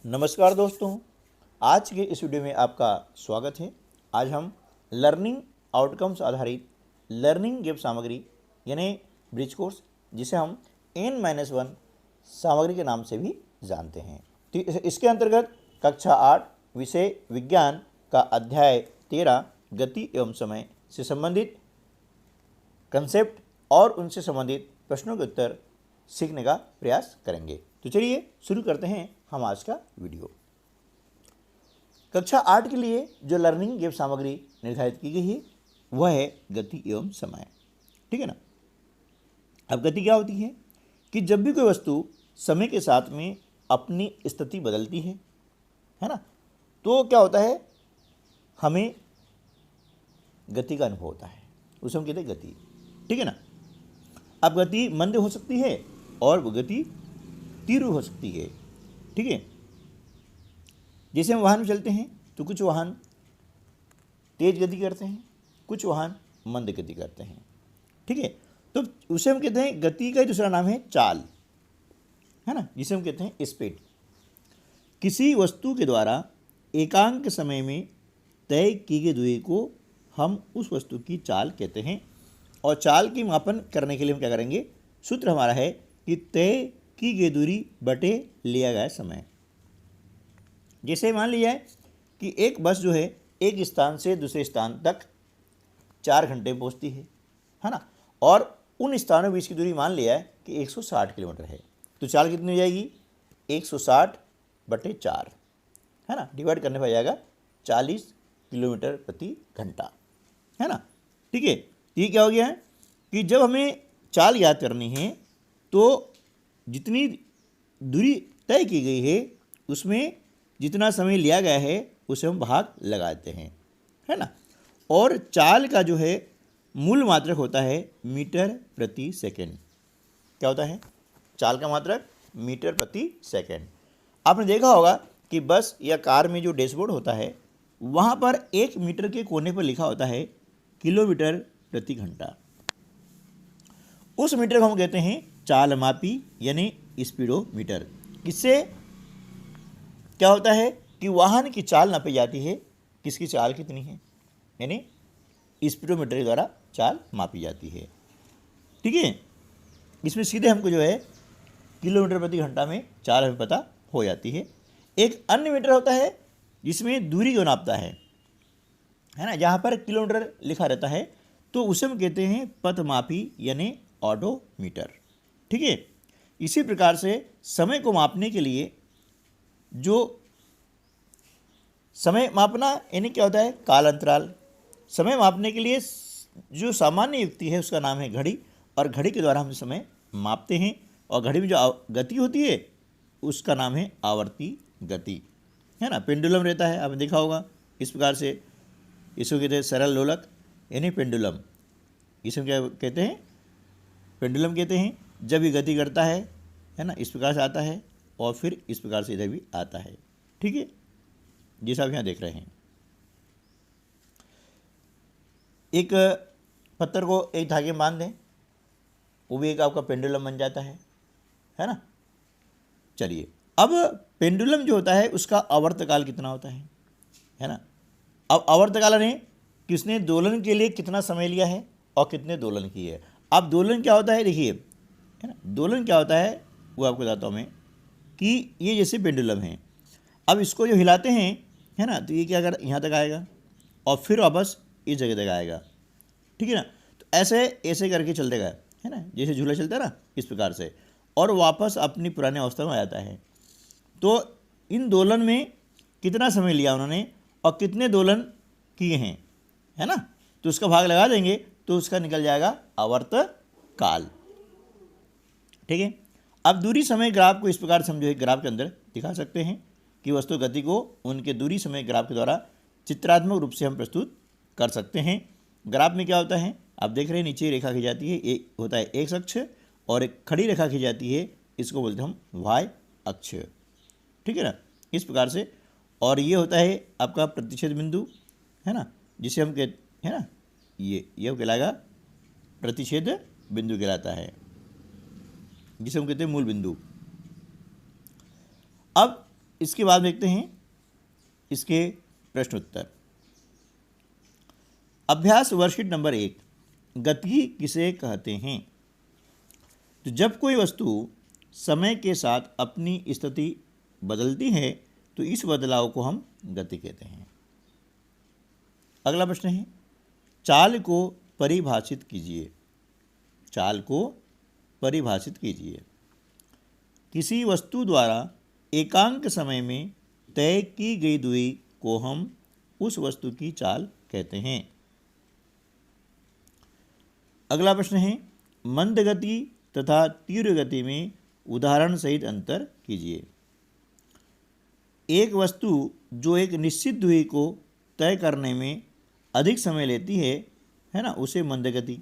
नमस्कार दोस्तों, आज के इस वीडियो में आपका स्वागत है। आज हम लर्निंग आउटकम्स आधारित लर्निंग गेम सामग्री यानी ब्रिज कोर्स, जिसे हम N-1 सामग्री के नाम से भी जानते हैं, तो इसके अंतर्गत कक्षा 8 विषय विज्ञान का अध्याय 13 गति एवं समय से संबंधित कंसेप्ट और उनसे संबंधित प्रश्नों के उत्तर सीखने का प्रयास करेंगे। तो चलिए शुरू करते हैं हम आज का वीडियो। कक्षा 8 के लिए जो लर्निंग गेम सामग्री निर्धारित की गई है वह है गति एवं समय। ठीक है ना। अब गति क्या होती है कि जब भी कोई वस्तु समय के साथ में अपनी स्थिति बदलती है ना, तो क्या होता है, हमें गति का अनुभव होता है, उसे हम कहते हैं गति। ठीक है ना। अब गति मंद हो सकती है और वो गति तीव्र हो सकती है। ठीक है। जैसे हम वाहन में चलते हैं तो कुछ वाहन तेज गति करते हैं, कुछ वाहन मंद गति करते हैं। ठीक है। तो उसे हम कहते हैं, गति का दूसरा नाम है चाल, है ना, जिसे हम कहते हैं स्पीड। किसी वस्तु के द्वारा एकांक समय में तय की गई दूरी को हम उस वस्तु की चाल कहते हैं। और चाल की मापन करने के लिए हम क्या करेंगे, सूत्र हमारा है कि तय की गई दूरी बटे लिया गया समय। जैसे मान लिया है कि एक बस जो है एक स्थान से दूसरे स्थान तक 4 घंटे पहुंचती है ना, और उन स्थानों के बीच की दूरी मान लिया है कि 160 किलोमीटर है, तो चाल कितनी हो जाएगी, 160 बटे 4, है ना, डिवाइड करने पर आ जाएगा 40 किलोमीटर प्रति घंटा, है ना। ठीक है। ये क्या हो गया है कि जब हमें चाल याद करनी है तो जितनी दूरी तय की गई है उसमें जितना समय लिया गया है उसे हम भाग लगाते हैं, है ना। और चाल का जो है मूल मात्रक होता है मीटर प्रति सेकंड। क्या होता है, चाल का मात्रक मीटर प्रति सेकंड। आपने देखा होगा कि बस या कार में जो डैशबोर्ड होता है वहाँ पर 1 मीटर के कोने पर लिखा होता है किलोमीटर प्रति घंटा। उस मीटर को हम कहते हैं चाल मापी यानी स्पीडोमीटर। इससे क्या होता है कि वाहन की चाल नापी जाती है, किसकी चाल कितनी है, यानी स्पीडोमीटर के द्वारा चाल मापी जाती है। ठीक है। इसमें सीधे हमको जो है किलोमीटर प्रति घंटा में चाल हमें पता हो जाती है। एक अन्य मीटर होता है जिसमें दूरी को नापता है ना, जहाँ पर किलोमीटर लिखा रहता है, तो उसे हम कहते हैं पथमापी यानी ऑडोमीटर। ठीक है। इसी प्रकार से समय को मापने के लिए जो समय मापना यानी क्या होता है, काल अंतराल। समय मापने के लिए जो सामान्य युक्ति है उसका नाम है घड़ी, और घड़ी के द्वारा हम समय मापते हैं। और घड़ी में जो गति होती है उसका नाम है आवर्ती गति, है ना। पेंडुलम रहता है, आपने देखा होगा। इस प्रकार से इसको कहते हैं सरल लोलक यानी पेंडुलम। इसे क्या कहते हैं, पेंडुलम कहते हैं। जब ये गति करता है ना, इस प्रकार से आता है और फिर इस प्रकार से इधर भी आता है। ठीक है, जैसा आप यहाँ देख रहे हैं। एक पत्थर को एक धागे में बांध दें, वो भी एक आपका पेंडुलम बन जाता है ना। चलिए, अब पेंडुलम जो होता है उसका आवर्तकाल कितना होता है ना। अब आवर्तकाल है किसने दोलन के लिए कितना समय लिया है और कितने दोलन की है। अब दोलन क्या होता है, देखिए, है ना, दोलन क्या होता है वो आपको बताता हूँ मैं, कि ये जैसे पेंडुलम है। अब इसको जो हिलाते हैं, है ना, तो ये क्या कर यहाँ तक आएगा और फिर वापस इस जगह तक आएगा। ठीक है ना। तो ऐसे ऐसे करके चलते गए, है ना, जैसे झूला चलता है ना, इस प्रकार से, और वापस अपनी पुरानी अवस्था में आ जाता है। तो इन दोलन में कितना समय लिया उन्होंने और कितने दोलन किए हैं, है ना, तो उसका भाग लगा देंगे तो उसका निकल जाएगा आवर्तकाल। ठीक है। अब दूरी समय ग्राफ को इस प्रकार से हम जो है ग्राफ के अंदर दिखा सकते हैं कि वस्तु गति को उनके दूरी समय ग्राफ के द्वारा चित्रात्मक रूप से हम प्रस्तुत कर सकते हैं। ग्राफ में क्या होता है, आप देख रहे हैं, नीचे रेखा खींची जाती है, एक होता है एक्स अक्ष और एक खड़ी रेखा खींची जाती है, इसको बोलते हैं हम वाई अक्ष। ठीक है ना, इस प्रकार से। और ये होता है आपका प्रतिच्छेद बिंदु, है ना, जिसे हम कहते हैं ना, ये कहलाएगा प्रतिच्छेद बिंदु कहलाता है, जिसे हम कहते हैं मूल बिंदु। अब इसके बाद देखते हैं इसके प्रश्न उत्तर। अभ्यास वर्कशीट नंबर 1, गति किसे कहते हैं? तो जब कोई वस्तु समय के साथ अपनी स्थिति बदलती है तो इस बदलाव को हम गति कहते हैं। अगला प्रश्न है, चाल को परिभाषित कीजिए। चाल को परिभाषित कीजिए। किसी वस्तु द्वारा एकांक समय में तय की गई दूरी को हम उस वस्तु की चाल कहते हैं। अगला प्रश्न है, मंद गति तथा तीव्र गति में उदाहरण सहित अंतर कीजिए। एक वस्तु जो एक निश्चित दूरी को तय करने में अधिक समय लेती है ना, उसे मंद गति,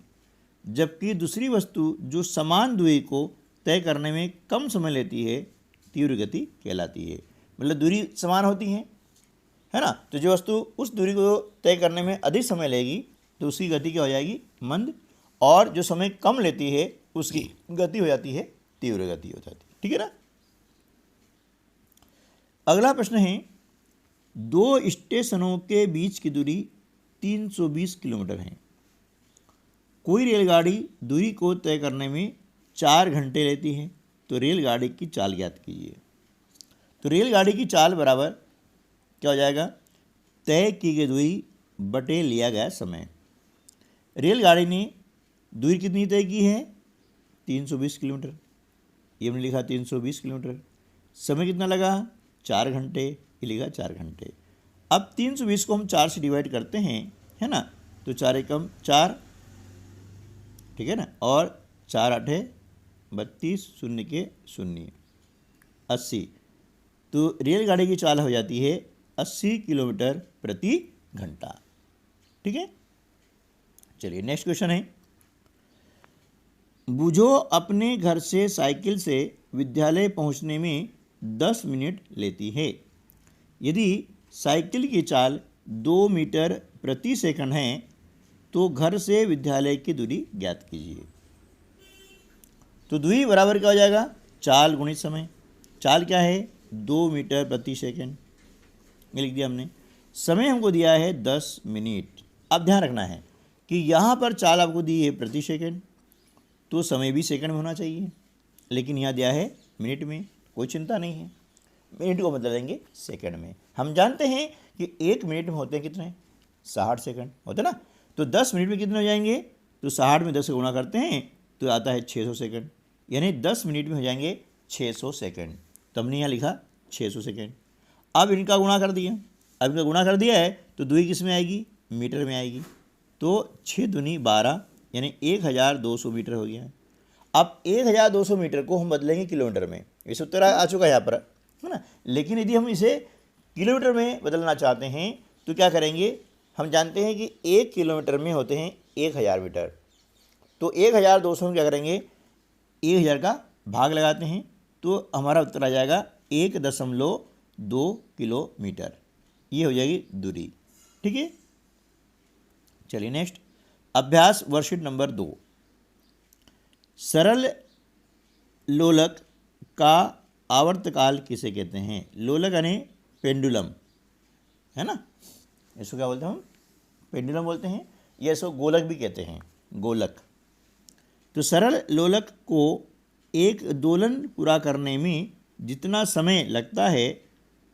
जबकि दूसरी वस्तु जो समान दूरी को तय करने में कम समय लेती है तीव्र गति कहलाती है। मतलब दूरी समान होती है ना, तो जो वस्तु उस दूरी को तय करने में अधिक समय लेगी तो उसकी गति क्या हो जाएगी? मंद, और जो समय कम लेती है उसकी गति हो जाती है तीव्र गति हो जाती है। ठीक है ना। अगला प्रश्न है, दो स्टेशनों के बीच की दूरी 320 किलोमीटर है। कोई रेलगाड़ी दूरी को तय करने में 4 घंटे लेती है, तो रेलगाड़ी की चाल ज्ञात कीजिए। तो रेलगाड़ी की चाल बराबर क्या हो जाएगा? तय की गई दूरी बटे लिया गया समय। रेलगाड़ी ने दूरी कितनी तय की है? 320 किलोमीटर। ये हमने लिखा 320 किलोमीटर। समय कितना लगा? 4 घंटे। ये लिखा 4 घंटे। अब 320 को हम 4 से डिवाइड करते हैं, है ना, तो 4 एकम 4, ठीक है ना, और 4 आठे 32, शून्य के शून्य 80। तो रेलगाड़ी की चाल हो जाती है 80 किलोमीटर प्रति घंटा। ठीक है। चलिए नेक्स्ट क्वेश्चन है, बुझो अपने घर से साइकिल से विद्यालय पहुंचने में 10 मिनट लेती है। यदि साइकिल की चाल 2 मीटर प्रति सेकंड है तो घर से विद्यालय की दूरी ज्ञात कीजिए। तो दूरी बराबर क्या हो जाएगा? चाल गुणित समय। चाल क्या है? 2 मीटर प्रति सेकंड, ये लिख दिया हमने। समय हमको दिया है 10 मिनट। अब ध्यान रखना है कि यहाँ पर चाल आपको दी है प्रति सेकंड, तो समय भी सेकंड में होना चाहिए, लेकिन यहाँ दिया है मिनट में। कोई चिंता नहीं है, मिनट को बदल देंगे सेकंड में। हम जानते हैं कि 1 मिनट में होते हैं कितने? 60 सेकंड होते ना। तो 10 मिनट में कितने हो जाएंगे? तो 60 में 10 से गुणा करते हैं तो आता है 600 सेकंड, यानी 10 मिनट में हो जाएंगे 600 सेकंड। तो हमने यहाँ लिखा 600 सेकंड। अब इनका गुणा कर दिया। अब इनका गुणा कर दिया है तो दूरी किस में आएगी? मीटर में आएगी। तो 6 दूनी 12, यानी 1200 मीटर हो गया। अब 1200 मीटर को हम बदलेंगे किलोमीटर में। इस उत्तर आ चुका है यहाँ पर, है ना। लेकिन यदि हम इसे किलोमीटर में बदलना चाहते हैं तो क्या करेंगे? हम जानते हैं कि 1 किलोमीटर में होते हैं 1000 मीटर। तो 1200 में क्या करेंगे? 1000 का भाग लगाते हैं तो हमारा उत्तर आ जाएगा 1.2 किलोमीटर। ये हो जाएगी दूरी। ठीक है। चलिए नेक्स्ट, अभ्यास वर्कशीट नंबर 2, सरल लोलक का आवर्तकाल किसे कहते हैं? लोलक यानी पेंडुलम, है ना, इसको क्या बोलते हैं हम? पेंडुलम बोलते हैं, या इसको गोलक भी कहते हैं, गोलक। तो सरल लोलक को एक दोलन पूरा करने में जितना समय लगता है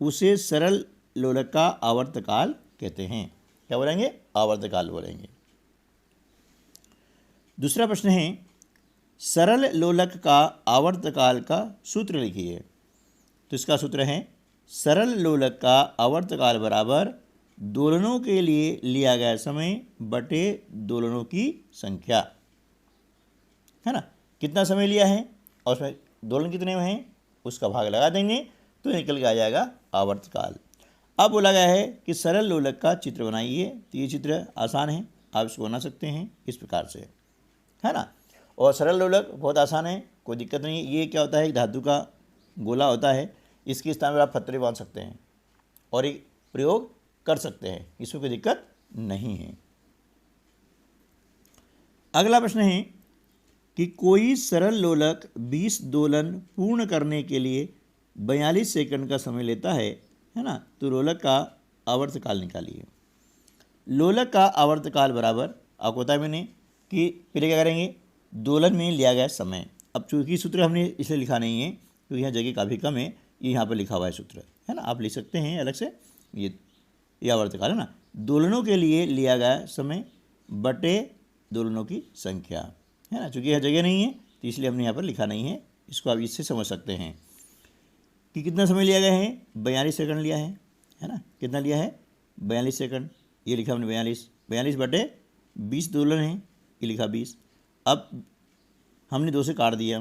उसे सरल लोलक का आवर्तकाल कहते हैं। क्या बोलेंगे? आवर्तकाल बोलेंगे। दूसरा प्रश्न है, सरल लोलक का आवर्तकाल का सूत्र लिखिए। तो इसका सूत्र है, सरल लोलक का आवर्तकाल बराबर दोलनों के लिए लिया गया समय बटे दोलनों की संख्या, है ना। कितना समय लिया है और उसमें दोलन कितने में हैं उसका भाग लगा देंगे तो निकल के आ जाएगा आवर्तकाल। अब बोला गया है कि सरल लोलक का चित्र बनाइए। तो ये चित्र आसान है, आप इसको बना सकते हैं इस प्रकार से, है ना। और सरल लोलक बहुत आसान है, कोई दिक्कत नहीं है। ये क्या होता है? धातु का गोला होता है, इसके स्थान पर आप पत्थर बांध सकते हैं और एक प्रयोग कर सकते हैं, इसमें कोई दिक्कत नहीं है। अगला प्रश्न है कि कोई सरल लोलक 20 दोलन पूर्ण करने के लिए 42 सेकंड का समय लेता है ना, तो लोलक का आवर्तकाल निकालिए। लोलक का आवर्तकाल बराबर आपको बताया मैंने कि पहले क्या करेंगे, दोलन में लिया गया समय। अब चूंकि सूत्र हमने इसलिए लिखा नहीं है क्योंकि यहाँ जगह काफ़ी कम है, ये यहाँ पर लिखा हुआ है सूत्र, है ना, आप लिख सकते हैं अलग से। ये आवर्तकाल है ना, दोलनों के लिए लिया गया समय बटे दोलनों की संख्या, है ना। चूँकि यह जगह नहीं है तो इसलिए हमने यहाँ पर लिखा नहीं है। इसको आप इससे समझ सकते हैं कि कितना समय लिया गया है, 42 सेकंड लिया है ना। कितना लिया है, 42 सेकंड, ये लिखा हमने 42 बटे 20 दोलन है, ये लिखा 20। अब हमने 2 से काट दिया,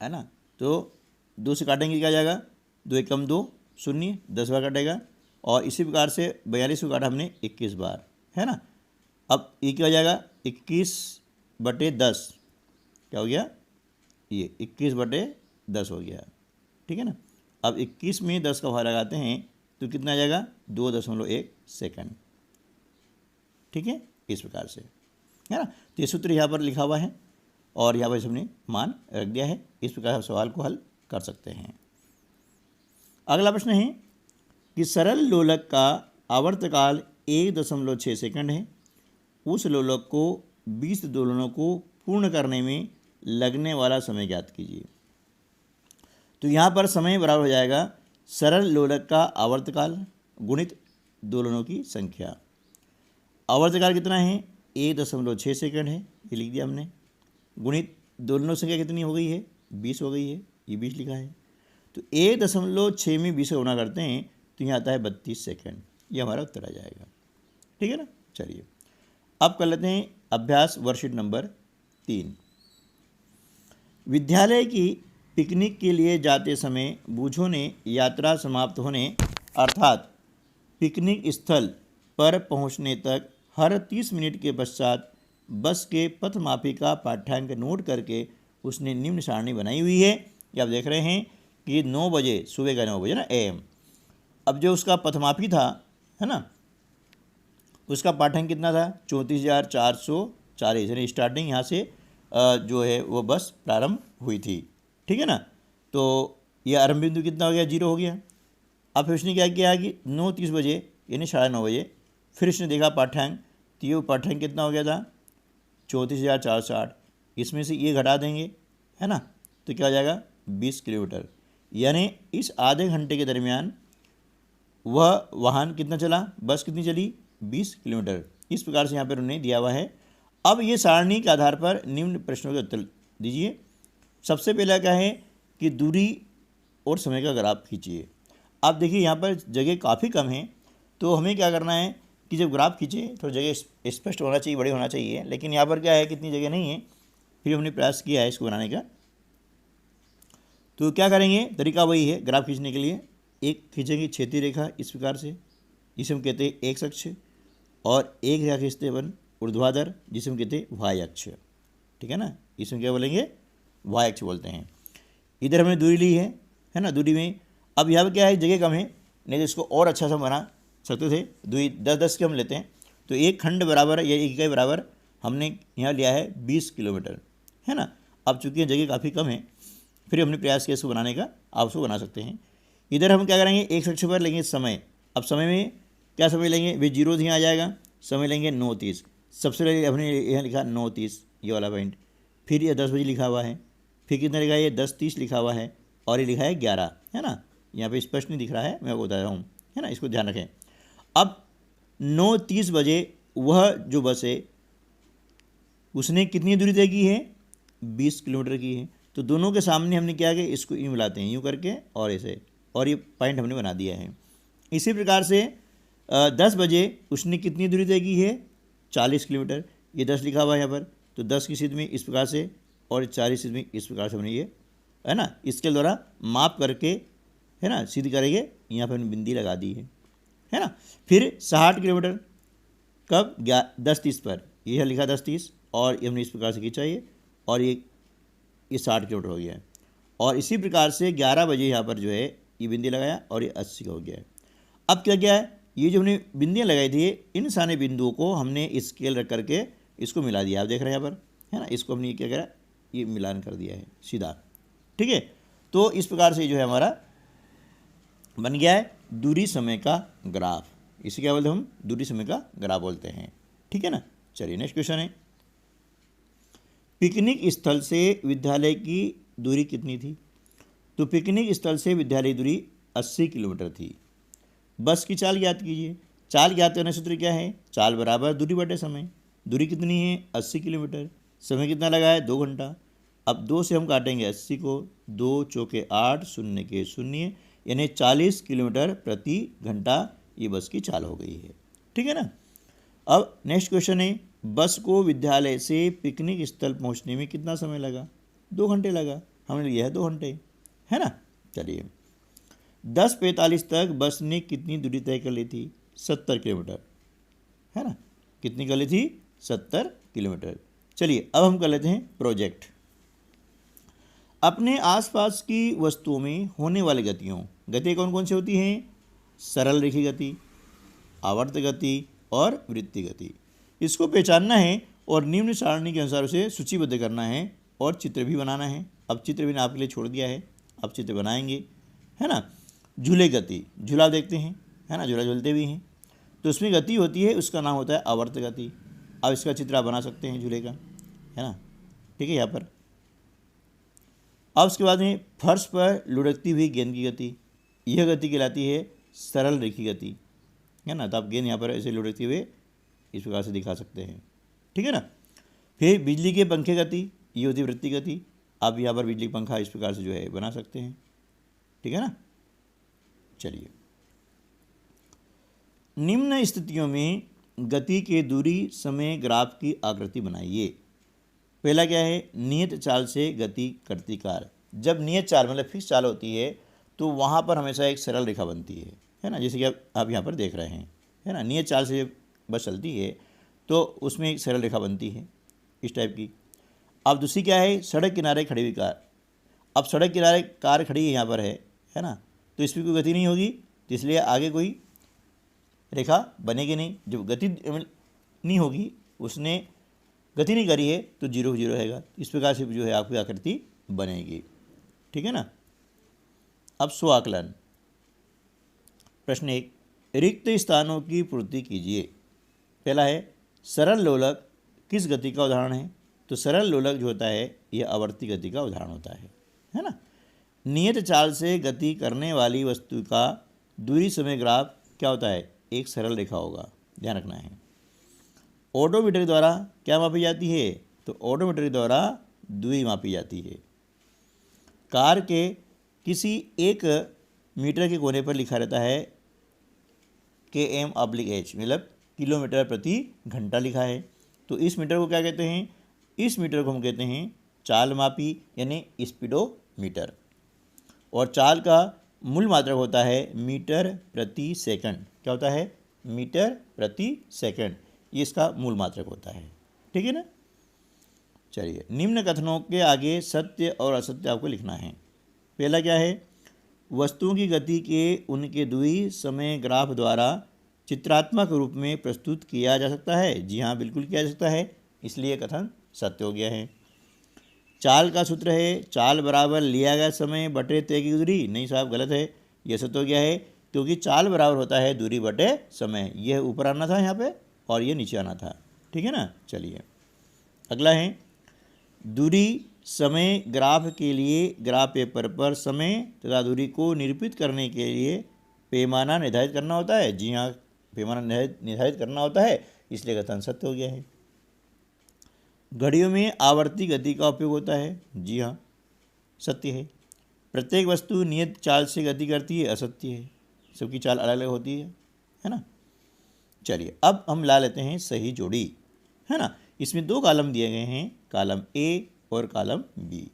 है ना, तो 2 से काटेंगे क्या जाएगा, 2 एक कम 2 शून्य, 10 बार कटेगा। और इसी प्रकार से 42 को काटा हमने 21 बार, है ना। अब ये क्या हो जाएगा, 21 बटे 10 क्या हो गया, ये 21 बटे 10 हो गया, ठीक है ना। अब 21 में 10 का भाग लगाते हैं तो कितना आ जाएगा, 2.1 सेकंड, ठीक है, इस प्रकार से, है ना। तो ये सूत्र यहाँ पर लिखा हुआ है और यहाँ पर हमने मान रख दिया है। इस प्रकार हम सवाल को हल कर सकते हैं। अगला प्रश्न है कि सरल लोलक का आवर्तकाल 1.6 सेकंड है। उस लोलक को 20 दोलनों को पूर्ण करने में लगने वाला समय ज्ञात कीजिए। तो यहाँ पर समय बराबर हो जाएगा सरल लोलक का आवर्तकाल गुणित दोलनों की संख्या। आवर्तकाल कितना है, 1.6 सेकंड है, ये लिख दिया हमने, गुणित दोलनों संख्या कितनी हो गई है, 20 हो गई है, ये 20 लिखा है। तो 1.6 में 20 का गुणा करते हैं तो यहाँ आता है 32 सेकंड, ये हमारा उत्तर आ जाएगा, ठीक है ना। चलिए अब कर लेते हैं अभ्यास वर्कशीट नंबर 3। विद्यालय की पिकनिक के लिए जाते समय बूझों ने यात्रा समाप्त होने अर्थात पिकनिक स्थल पर पहुंचने तक हर 30 मिनट के पश्चात बस के पथमापी का पाठ्यांक नोट करके उसने निम्न सारणी बनाई हुई है। ये आप देख रहे हैं कि 9 बजे, सुबह का 9 बजे ना AM। अब जो उसका पथमापी था, है ना, उसका पाठ्यांक कितना था, 34,440, यानी स्टार्टिंग यहाँ से जो है वो बस प्रारंभ हुई थी, ठीक है ना। तो ये आरंभ बिंदु कितना हो गया, 0 हो गया। अब फिर उसने क्या किया कि 9:30 बजे यानी 9:30 बजे फिर उसने देखा पाठ्यांक, तो ये पाठ्यांक कितना हो गया था, 34,460। इसमें से ये घटा देंगे, है ना, तो क्या हो जाएगा, 20 किलोमीटर। यानी इस आधे घंटे के दरमियान वह वाहन कितना चला, बस कितनी चली, 20 किलोमीटर। इस प्रकार से यहाँ पर उन्होंने दिया हुआ है। अब ये सारणी के आधार पर निम्न प्रश्नों के उत्तर दीजिए। सबसे पहला क्या है कि दूरी और समय का ग्राफ खींचिए। आप देखिए यहाँ पर जगह काफ़ी कम है, तो हमें क्या करना है कि जब ग्राफ खींचे तो जगह स्पष्ट होना चाहिए, बड़े होना चाहिए, लेकिन यहाँ पर क्या है कि इतनी जगह नहीं है। फिर हमने प्रयास किया है इसको बनाने का। तो क्या करेंगे, तरीका वही है ग्राफ खींचने के लिए। एक खींचेंगे क्षैतिज रेखा इस प्रकार से, जिसे हम कहते हैं एक्स अक्ष, और एक रेखा खींचते अपन ऊर्ध्वाधर, जिसे हम कहते हैं वाई अक्ष, ठीक है ना। इसमें क्या बोलेंगे, वाई अक्ष बोलते हैं। इधर हमने दूरी ली है ना, दूरी में अब यहाँ पर क्या है, जगह कम है, नहीं तो इसको और अच्छा सा बना सकते थे। दूरी 10-10 के हम लेते हैं, तो एक खंड बराबर या एक इकाई बराबर हमने यहाँ लिया है 20 किलोमीटर, है ना। अब चूँकि जगह काफ़ी कम है, फिर हमने प्रयास किया इसको बनाने का, आप उसको बना सकते हैं। इधर हम क्या करेंगे, एक अक्ष पर लेंगे समय। अब समय में क्या समय लेंगे, वे 0 यहाँ आ जाएगा, समय लेंगे 9:30। सबसे पहले हमने यहाँ लिखा 9:30, ये वाला पॉइंट। फिर ये 10 बजे लिखा हुआ है, फिर कितना लिखा है, ये 10:30 लिखा हुआ है, और ये लिखा है 11, है ना। यहाँ पे स्पष्ट नहीं दिख रहा है, मैं आपको बता रहा हूँ, है ना, इसको ध्यान रखें। अब 9:30 बजे वह जो बस है उसने कितनी दूरी तय की है, 20 किलोमीटर की है। तो दोनों के सामने हमने क्या किया, इसको यूँ मिलाते हैं, यूँ करके और ऐसे, और ये पॉइंट हमने बना दिया है। इसी प्रकार से 10 बजे उसने कितनी दूरी तय की है, 40 किलोमीटर। ये 10 लिखा हुआ है यहाँ पर, तो 10 की स्थिति में इस प्रकार से और 40 स्थिति में इस प्रकार से हमने ये, है ना, इसके द्वारा माप करके, है ना, सिद्ध करेंगे। यहाँ पर हमने बिंदी लगा दी है ना। फिर 60 किलोमीटर कब, 10:30 पर, यह लिखा 10:30, और ये हमने इस प्रकार से खींचा ये, और ये 60 किलोमीटर हो गया है। और इसी प्रकार से 11 बजे यहाँ पर जो है ये बिंदी लगाया, और ये 80 का हो गया है। अब क्या क्या है, ये जो हमने बिंदियाँ लगाई थी, इन सारे बिंदुओं को हमने स्केल रख करके इसको मिला दिया। आप देख रहे हैं यहाँ पर, है ना, इसको हमने क्या करा, ये मिलान कर दिया है सीधा, ठीक है। तो इस प्रकार से जो है हमारा बन गया है दूरी समय का ग्राफ। इसे क्या बोलते हैं हम? दूरी समय का ग्राफ बोलते हैं। ठीक है ना। चलिए नेक्स्ट क्वेश्चन है, पिकनिक स्थल से विद्यालय की दूरी कितनी थी? तो पिकनिक स्थल से विद्यालय की दूरी 80 किलोमीटर थी। बस की चाल ज्ञात कीजिए। चाल ज्ञात करने सूत्र क्या है? चाल बराबर दूरी बटे समय। दूरी कितनी है? 80 किलोमीटर। समय कितना लगा है? 2 घंटा। अब 2 से हम काटेंगे 80 को, 2 चौके 8, शून्य के शून्य, यानी 40 किलोमीटर प्रति घंटा ये बस की चाल हो गई है। ठीक है ना। अब नेक्स्ट क्वेश्चन है, बस को विद्यालय से पिकनिक स्थल पहुंचने में कितना समय लगा? 2 घंटे लगा। हमने लिया है 2 घंटे, है ना। चलिए 10:45 तक बस ने कितनी दूरी तय कर ली थी? 70 किलोमीटर, है ना। कितनी कर ली थी? 70 किलोमीटर। चलिए अब हम कर लेते हैं प्रोजेक्ट। अपने आसपास की वस्तुओं में होने वाली गति कौन कौन सी होती हैं? सरल रेखीय गति, आवर्त गति और वृत्तीय गति। इसको पहचानना है और निम्न सारणी के अनुसार उसे सूचीबद्ध करना है और चित्र भी बनाना है। अब चित्र भी आपके लिए छोड़ दिया है, अब चित्र बनाएंगे, है ना। झूले गति, झूला देखते हैं, है ना, झूला झूलते भी हैं, तो उसमें गति होती है, उसका नाम होता है आवर्त गति। अब इसका चित्र आप बना सकते हैं झूले का, है ना। ठीक है यहाँ पर। अब उसके बाद में फर्श पर लुढ़कती हुई गेंद की गति, यह गति कहलाती है सरल रेखीय गति, है ना। तो आप गेंद यहाँ पर ऐसे लुढ़कते हुए इस प्रकार से दिखा सकते हैं। ठीक है ना। फिर बिजली के पंखे गति, ये होती है वृत्तीय गति। आप यहाँ पर बिजली पंखा इस प्रकार से जो है बना सकते हैं। ठीक है ना। चलिए निम्न स्थितियों में गति के दूरी समय ग्राफ की आकृति बनाइए। पहला क्या है? नियत चाल से गति करती कार। जब नियत चाल मतलब फिक्स चाल होती है तो वहाँ पर हमेशा एक सरल रेखा बनती है ना, जैसे कि आप यहाँ पर देख रहे हैं, है ना। नियत चाल से बस चलती है तो उसमें एक सरल रेखा बनती है इस टाइप की। अब दूसरी क्या है? सड़क किनारे खड़ी हुई कार। अब सड़क किनारे कार खड़ी है यहाँ पर है ना, तो इसमें कोई गति नहीं होगी, तो इसलिए आगे कोई रेखा बनेगी नहीं। जब गति नहीं होगी, उसने गति नहीं करी है, तो 0 0 रहेगा। इस प्रकार से जो है आपकी आकृति बनेगी। ठीक है ना। अब स्व आकलन। प्रश्न 1, रिक्त स्थानों की पूर्ति कीजिए। पहला है सरल लोलक किस गति का उदाहरण है? तो सरल लोलक जो होता है यह आवर्ती गति का उदाहरण होता है ना। नियत चाल से गति करने वाली वस्तु का दूरी समय ग्राफ क्या होता है? एक सरल रेखा होगा, ध्यान रखना है। ओडोमीटर द्वारा क्या मापी जाती है? तो ओडोमीटर द्वारा दूरी मापी जाती है। कार के किसी 1 मीटर के कोने पर लिखा रहता है km/h, मतलब किलोमीटर प्रति घंटा लिखा है। तो इस मीटर को क्या कहते हैं? इस मीटर को हम कहते हैं चाल मापी यानी स्पीडोमीटर। और चाल का मूल मात्रक होता है मीटर प्रति सेकंड। क्या होता है? मीटर प्रति सेकंड, ये इसका मूल मात्रक होता है। ठीक है ना। चलिए निम्न कथनों के आगे सत्य और असत्य आपको लिखना है। पहला क्या है? वस्तुओं की गति के उनके दूरी समय ग्राफ द्वारा चित्रात्मक रूप में प्रस्तुत किया जा सकता है। जी हाँ, बिल्कुल किया जा सकता है, इसलिए कथन सत्य हो गया है। चाल का सूत्र है चाल बराबर लिया गया समय बटे तय की दूरी। नहीं साहब, गलत है, यह सत्य हो गया है, क्योंकि चाल बराबर होता है दूरी बटे समय। यह ऊपर आना था यहाँ पे और ये नीचे आना था। ठीक है ना। चलिए अगला है दूरी समय ग्राफ के लिए ग्राफ पेपर पर समय तथा दूरी को निरूपित करने के लिए पैमाना निर्धारित करना होता है। जी हाँ, पैमाना निर्धारित करना होता है, इसलिए कथन सत्य हो गया है। घड़ियों में आवर्ती गति का उपयोग होता है। जी हाँ, सत्य है। प्रत्येक वस्तु नियत चाल से गति करती है, असत्य है, सबकी चाल अलग अलग होती है ना। चलिए अब हम ला लेते हैं सही जोड़ी, है ना। इसमें 2 कॉलम दिए गए हैं, कॉलम ए और कॉलम बी।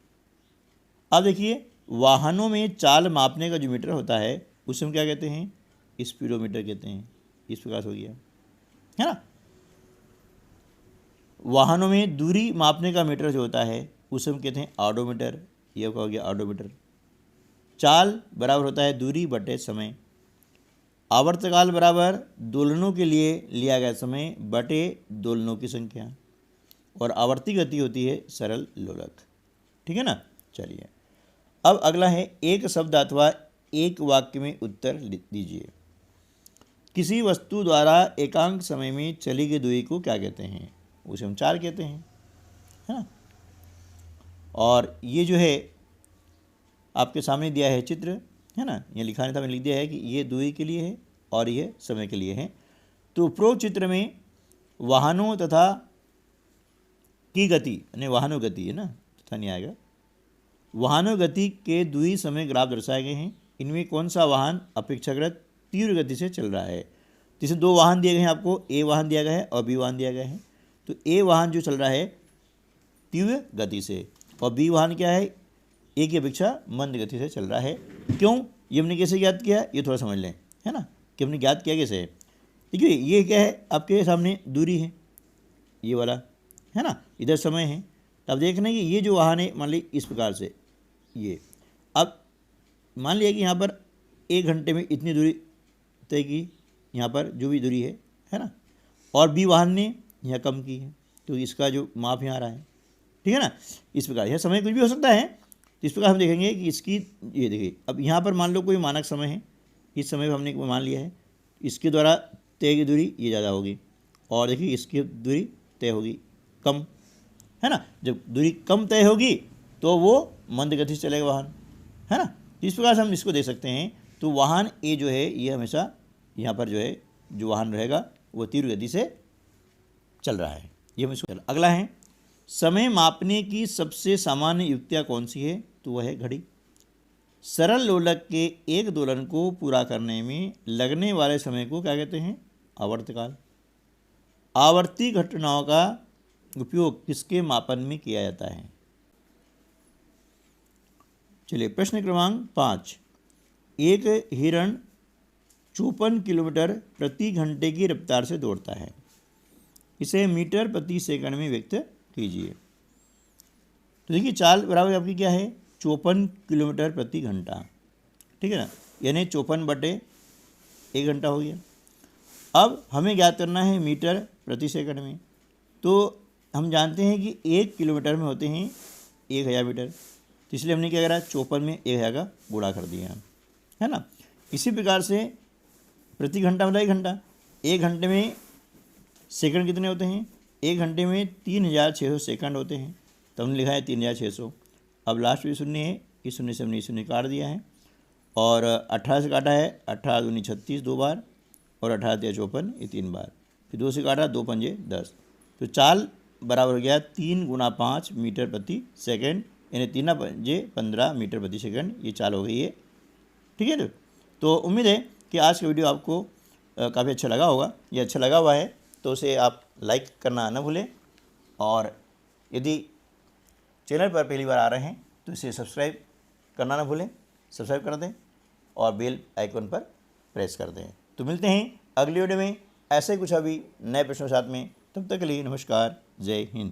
अब देखिए वाहनों में चाल मापने का जो मीटर होता है उसे हम क्या कहते हैं? स्पीडोमीटर कहते हैं। इस प्रकार से हो गया, है ना। वाहनों में दूरी मापने का मीटर जो होता है उसे हम कहते हैं ऑडोमीटर। यह क्या हो गया? ऑडोमीटर। चाल बराबर होता है दूरी बटे समय। आवर्तकाल बराबर दोलनों के लिए लिया गया समय बटे दोलनों की संख्या। और आवर्ती गति होती है सरल लोलक। ठीक है ना। चलिए अब अगला है एक शब्द अथवा एक वाक्य में उत्तर दीजिए। किसी वस्तु द्वारा एकांक समय में चली गई दूरी को क्या कहते हैं? उसे हम चाल कहते हैं, है ना। और ये जो है आपके सामने दिया है चित्र, है ना, ये लिखा नहीं था, मैंने लिख दिया है कि ये दूरी के लिए है और ये समय के लिए है। तो उपरोक्त चित्र में वाहनों तथा की गति, यानी वाहनों गति है ना, तथा नहीं आएगा, वाहनों गति के दूरी समय ग्राफ दर्शाए गए हैं। इनमें कौन सा वाहन अपेक्षाकृत तीव्र गति से चल रहा है? जैसे दो वाहन दिए गए हैं आपको, ए वाहन दिया गया है और बी वाहन दिया गया है। तो ए वाहन जो चल रहा है तीव्र गति से और बी वाहन क्या है, ए की अपेक्षा मंद गति से चल रहा है। क्यों, ये हमने कैसे ज्ञात किया, ये थोड़ा समझ लें, है ना, कि हमने ज्ञात किया कैसे है। देखिए ये क्या है, आपके सामने दूरी है, ये वाला, है ना, इधर समय है। तो अब देखना कि ये जो वाहन है, मान ली इस प्रकार से ये, अब मान लिया कि यहाँ पर 1 घंटे में इतनी दूरी तय की, यहाँ पर जो भी दूरी है ना, और बी वाहन ने यहाँ कम की है, तो इसका जो माप यहाँ आ रहा है, ठीक है ना। इस प्रकार यह समय कुछ भी हो सकता है। तो इस प्रकार हम देखेंगे कि इसकी, ये देखिए अब यहाँ पर मान लो कोई मानक समय है, इस समय पर हमने मान लिया है, इसके द्वारा तय की दूरी ये ज़्यादा होगी और देखिए इसकी दूरी तय होगी कम, है ना। जब दूरी कम तय होगी तो वो मंद गति से चलेगा वाहन, है ना। इस प्रकार से हम इसको देख सकते हैं। तो वाहन ए जो है ये हमेशा यहाँ पर जो है जो वाहन रहेगा वो तीव्र गति से चल रहा है, ये हम इसको। अगला है समय मापने की सबसे सामान्य युक्तियाँ कौन सी है? तो वह है घड़ी। सरल लोलक के एक दोलन को पूरा करने में लगने वाले समय को क्या कहते हैं? आवर्तकाल। आवर्ती घटनाओं का उपयोग किसके मापन में किया जाता है? चलिए प्रश्न क्रमांक 5। एक हिरण 54 किलोमीटर प्रति घंटे की रफ्तार से दौड़ता है, इसे मीटर प्रति सेकंड में व्यक्त कीजिए। तो देखिए चाल बराबर आपकी क्या है? 54 किलोमीटर प्रति घंटा, ठीक है ना, यानी 54/1 घंटा हो गया। अब हमें ज्ञात करना है मीटर प्रति सेकंड में। तो हम जानते हैं कि 1 किलोमीटर में होते हैं 1000 मीटर, तो इसलिए हमने क्या करा, 54 में 1000 का गुणा कर दिया, है ना। इसी प्रकार से प्रति घंटा मतलब 1 घंटा, 1 घंटे में सेकंड कितने होते हैं? 1 घंटे में 3600 सेकंड होते हैं, तो हमने लिखा है 3600। अब लास्ट में शून्य है, इस शून्य से हमने शून्य काट दिया है और 18 से काटा है, 18 दूनी 36 2 बार और 18 तिया 54 ये 3 बार, फिर 2 से काटा, 2 पंजे 10। तो चाल बराबर हो गया 3 × 5 मीटर प्रति सेकंड, यानी 3 पंजे 15 मीटर प्रति सेकंड, ये चाल हो गई है, ठीक है। तो उम्मीद है कि आज का वीडियो आपको काफ़ी अच्छा लगा होगा। ये अच्छा लगा हुआ है तो उसे आप लाइक करना न भूलें, और यदि चैनल पर पहली बार आ रहे हैं तो इसे सब्सक्राइब करना न भूलें, सब्सक्राइब कर दें और बेल आइकन पर प्रेस कर दें। तो मिलते हैं अगली वीडियो में ऐसे कुछ अभी नए प्रश्नों के साथ में, तब तक के लिए नमस्कार, जय हिंद।